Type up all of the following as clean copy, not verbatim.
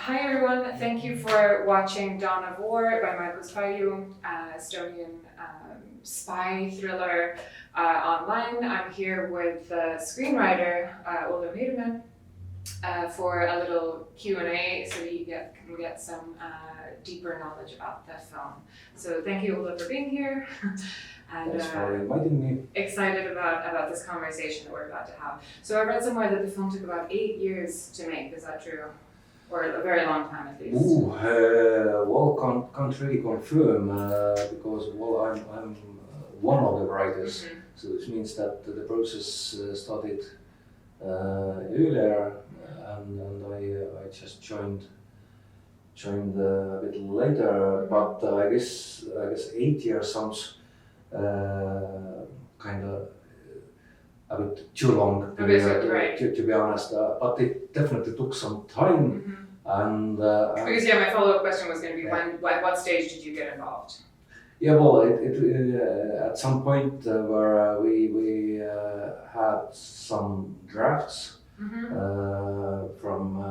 Hi everyone, thank you for watching Dawn of War by Markus Palju, Estonian spy thriller online. I'm here with screenwriter Olle Mirme for a little Q&A so that you can get some deeper knowledge about the film. So thank you Olle for being here. And thanks for inviting me. Excited about this conversation that we're about to have. So I read somewhere that the film took about 8 years to make, is that true? Or a very long time at least? Well, can't really confirm because I'm one of the writers, so this means that the process started earlier, and I just joined a bit later. But I guess 8 years sounds kind of a bit too long to be honest, but it definitely took some time. And because my follow-up question was going to be at what stage did you get involved? Yeah, well, it at some point where we had some drafts from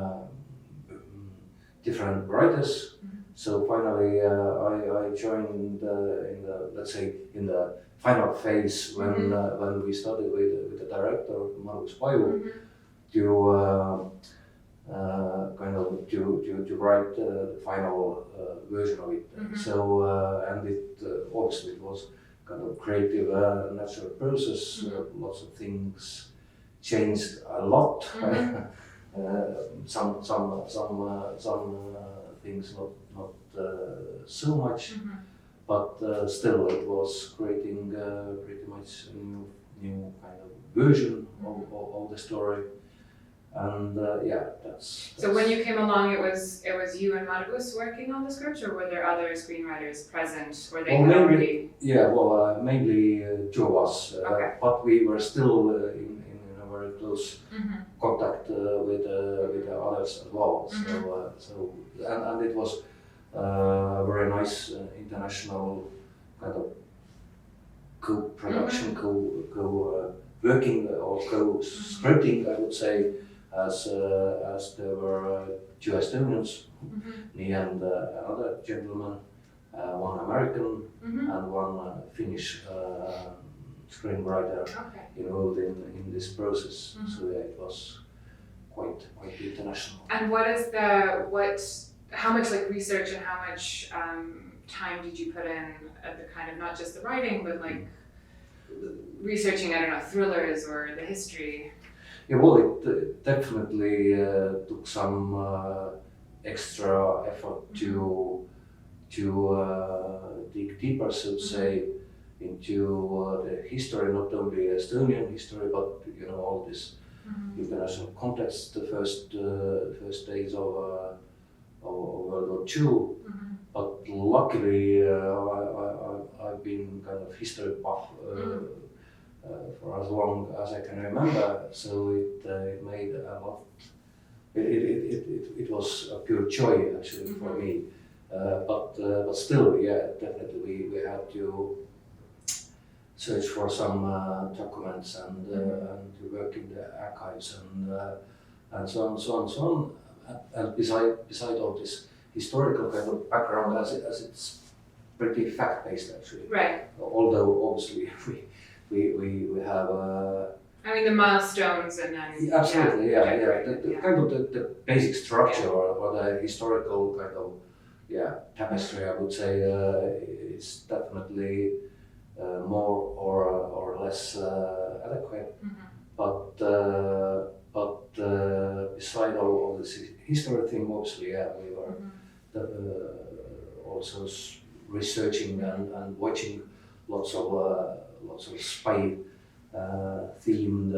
different writers. So finally, I joined in the final phase when we started with the director Markus Palju to write the final version of it. So and it obviously it was kind of creative, natural process. Lots of things changed a lot. Some things not so much, but still it was creating pretty much a new kind of version of the story. And that's. So when you came along, it was you and Markus working on the script, or were there other screenwriters present? Were they already? Yeah, well, mainly two of us, but we were still in a very close contact with the others as well. So and it was very nice international kind of co-production, co-working or co-scripting, I would say. As there were two Estonians, me and another gentleman, one American and one Finnish screenwriter involved in this process. So yeah, it was quite international. And how much research and how much time did you put in at the kind of not just the writing, but researching, I don't know, thrillers or the history? Yeah, well, it definitely took some extra effort to dig deeper, so to say, into the history, not only Estonian history, but all this international context. The first days of World War II. But luckily, I've been kind of history buff. For as long as I can remember, so it made a lot. It was a pure joy actually for me, but still, yeah, definitely we had to search for some documents and to work in the archives and so on. And beside all this historical kind of background, as it's pretty fact-based actually. Right. Although obviously we have. I mean the milestones and then. Absolutely, yeah. The kind of the basic structure or the historical kind of tapestry, I would say, is definitely more or less adequate. But beside all this history thing, obviously, we were also researching and watching lots of spy themed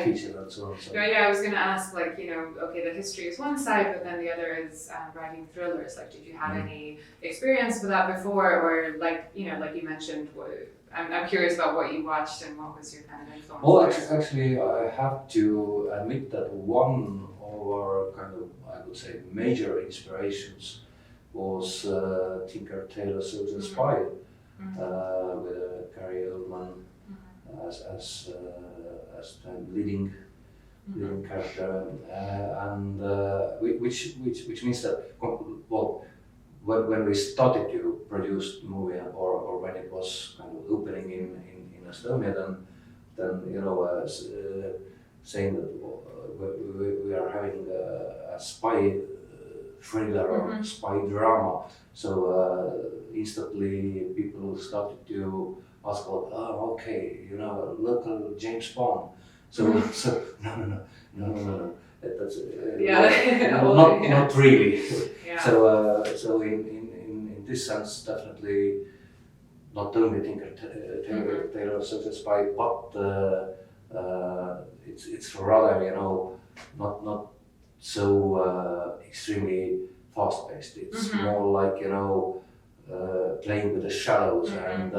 features and so on. So. I was going to ask, the history is one side, but then the other is writing thrillers. Did you have any experience with that before, or like you mentioned? I'm curious about what you watched and what was your kind of influence. Well, actually, I have to admit that one of our kind of, I would say, major inspirations was Tinker Tailor Soldier Spy. With Gary Oldman as the leading leading character, and which means that well, when we started to produce the movie, or when it was kind of opening in Estonia, then you know, saying that we are having a spy thriller or spy drama, so instantly people started to ask about, oh, okay, you know, local James Bond. So no. That's not really. Yeah. So in this sense, definitely not only Tinker Tailor Soldier Spy, but it's rather, you know, not so extremely fast paced. It's more like, you know, playing with the shadows, and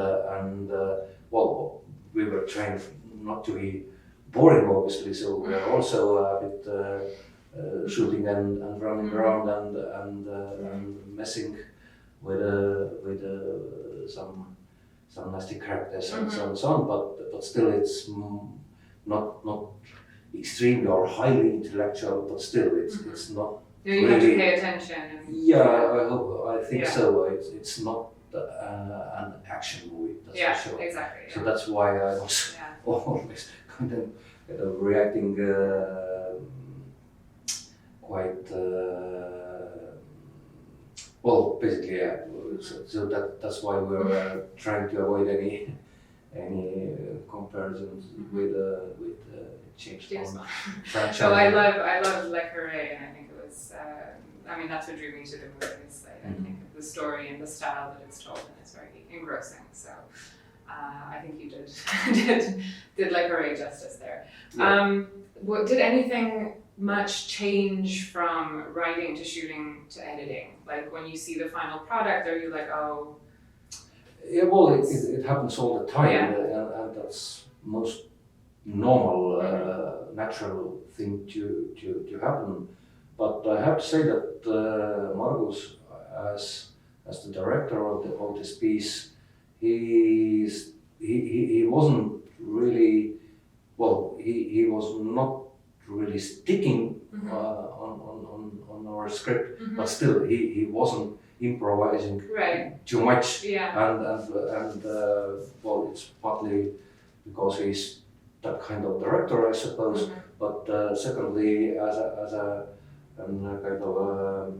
well, we were trained not to be boring, obviously, so we are also a bit shooting and running around and messing with some nasty characters and so on and so on, but still it's not extremely or highly intellectual, but still it's not. Yeah, you have to pay attention. I think so. It's not an action movie, that's for sure. Exactly. So that's why I was always kind of reacting quite well. Basically, yeah. So that's why we're trying to avoid any comparisons with James Bond franchise. So I love Le Carré, and I think it was. I mean, that's what drew me to the movie. Is I think the story and the style that it's told, and it's very engrossing. So I think you did Le Carré justice there. Yeah. Did anything much change from writing to shooting to editing? Like when you see the final product, are you like, oh? Yeah, well, it happens all the time, and that's most normal, natural thing to happen. But I have to say that Margus, as the director of this piece, he wasn't really, well, he was not really sticking on our script, but still he wasn't improvising too much, and well, it's partly because he's that kind of director, I suppose, but secondly, as a kind of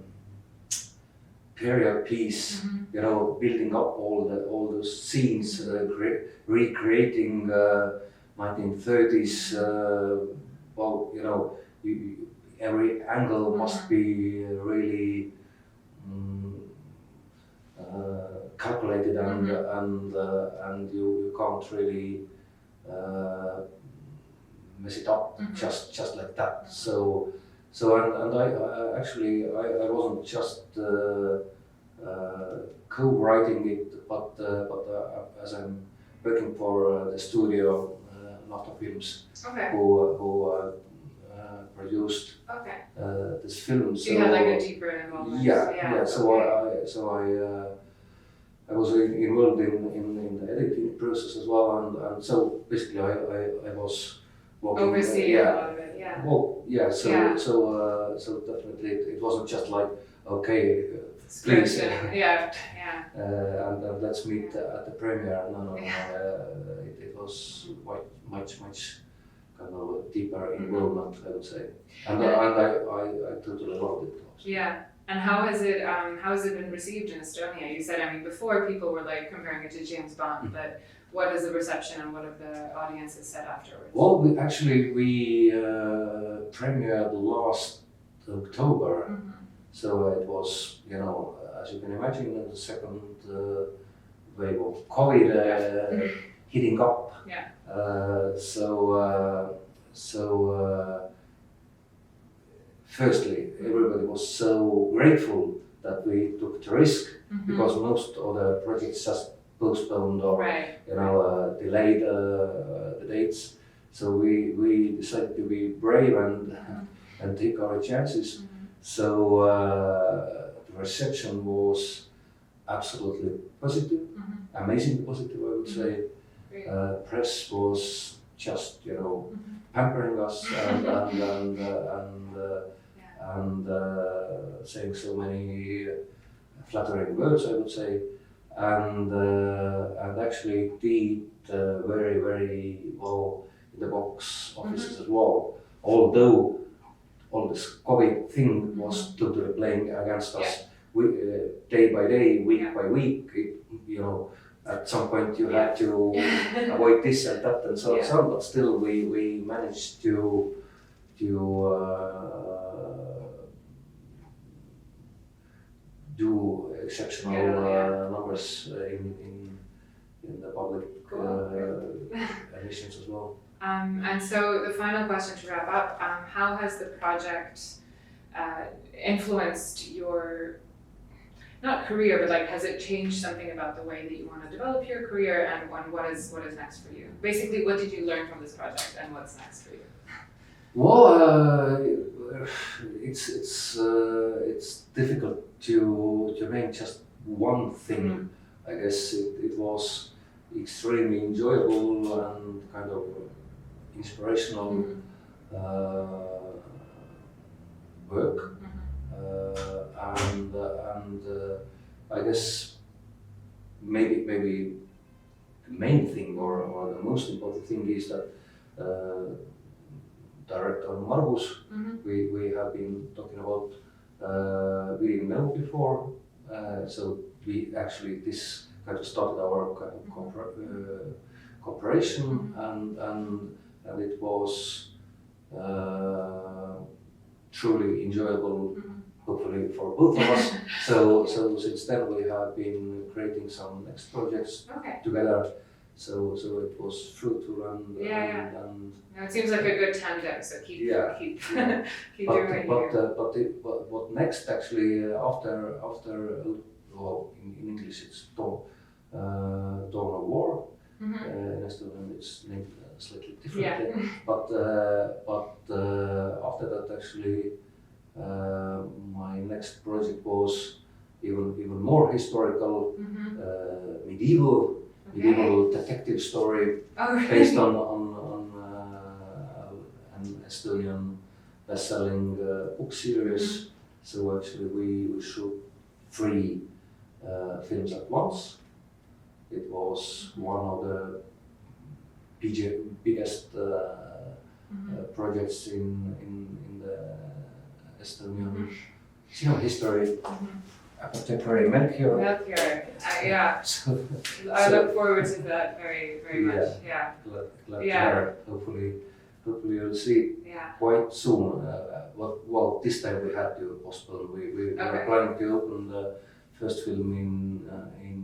period piece, you know, building up all those scenes, recreating 1930s. Well, you know, every angle must be really calculated, and you can't really mess it up just like that. So I actually I wasn't just co-writing it, but as I'm working for the studio, Latvia Films, who produced this film. So you had like a deeper involvement. Yeah. So I was involved in the editing process as well, and so basically I was working. Overseeing a lot of it. Yeah. Well, yeah. So definitely it wasn't just like, okay, please. And let's meet at the premiere. No. It was quite much kind of deeper involvement, I would say, and I totally loved it. Yeah. And how has it been received in Estonia? You said, I mean, before people were like comparing it to James Bond, but what is the reception and what have the audiences said afterwards? Well, we premiered last October, so it was, you know, as you can imagine, the second wave of COVID heating up. Yeah. Firstly, everybody was so grateful that we took the risk, because most of the projects just postponed or you know, delayed the dates. So we decided to be brave and take our chances. So the reception was absolutely positive, amazing positive, I would say. Press was just pampering us and saying so many flattering words, I would say, and actually did very, very well in the box offices as well. Although all this COVID thing was totally playing against us, we, day by day, week by week. At some point you had to avoid this and that and so on, but still we managed to do exceptional numbers in the public emissions as well. And so the final question to wrap up, how has the project influenced your, not career, but like, has it changed something about the way that you want to develop your career, and what is next for you? Basically, what did you learn from this project and what's next for you? Well, it's difficult to name just one thing. I guess it was extremely enjoyable and kind of inspirational work, and I guess maybe the main thing or the most important thing is that director Margus, we have been talking about, we didn't know before, so we actually this kind of started our kind of cooperation, and it was truly enjoyable, hopefully for both of us. So since then we have been creating some next projects together. So it was fruitful and it seems like a good tandem. So keep doing But what next actually after well, in English it's Dawn of War. In Estonian it's named slightly differently. But after that actually my next project was even more historical, medieval detective story based on an Estonian best-selling book series. So actually we shoot 3 films at once. It was one of the biggest projects in the Estonian cinema history. Apothecary Melchior. I look forward to that very, very much. Glad to hear. Hopefully you'll see it quite soon. Well, this time we had to postpone. We were planning to open the first film in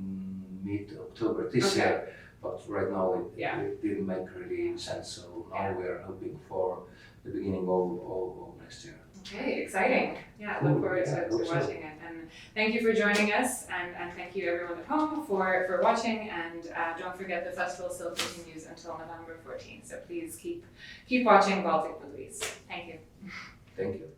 mid-October this year, but right now it didn't make really sense. So now we are hoping for the beginning of next year. Okay, exciting. Look forward to watching it. And thank you for joining us, and thank you everyone at home for watching, and don't forget the festival still continues until November 14th, so please keep watching Baltic Movies. Thank you. Thank you.